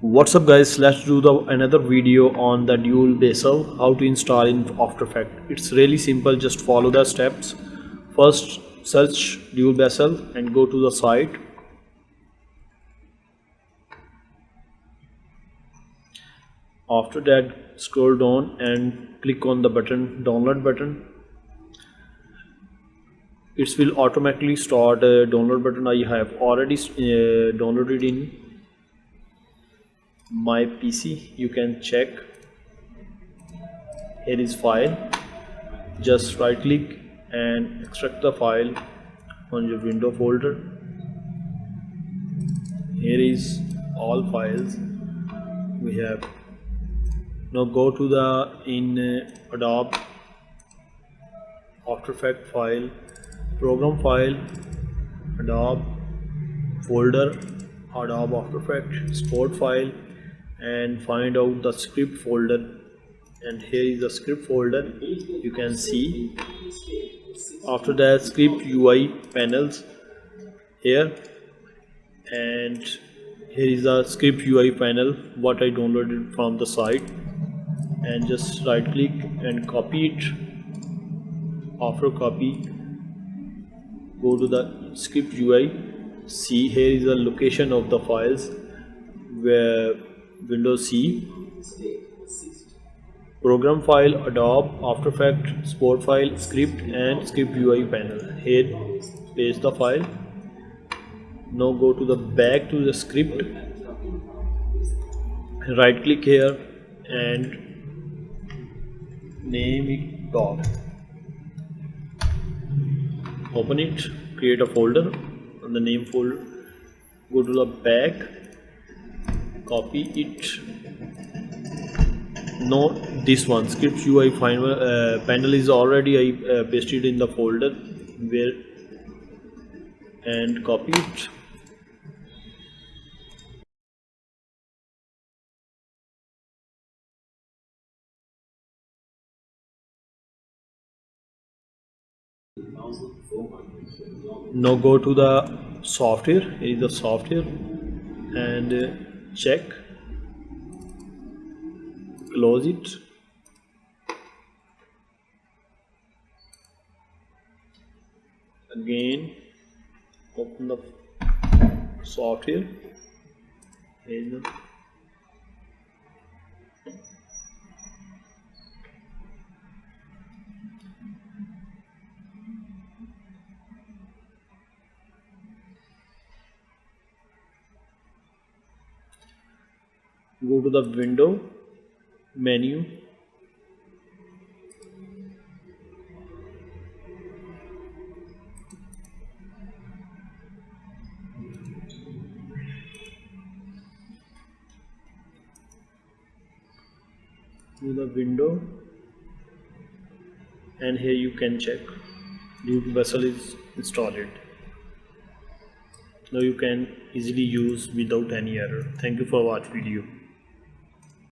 What's up guys, let's do another video on the DUIK Basssel, how to install in After Effects. It's really simple, just follow the steps. First search DUIK Basssel and go to the site. After that scroll down and click on the button, download button. It will automatically start a download button. I have already downloaded in my PC. You can check. Here is file. Just right click and extract the file on your window folder. Here is all files we have. Now go to the Adobe After Effects file, program file, Adobe folder, Adobe After Effects export file, and find out the script folder. And here is the script folder. You can see. After that, script UI panels here, and here is the script UI panel what I downloaded from the site. And just right click and copy it. After copy, go to the script UI. See, here is the location of the files where Windows C, program file, Adobe After Effects export file, script, and script UI panel. Here paste the file. Now go to the back to the script, right click here and name it dog. Open it, create a folder on the name folder. Go to the back, copy it. No, this one script UI panel is already I pasted in the folder where, and copy it. Now go to the software. Here is the software and check, close it, again open the software. Here is the go to the window menu, and here you can check DUIK Basssel is installed. Now you can easily use without any error. Thank you for watching video.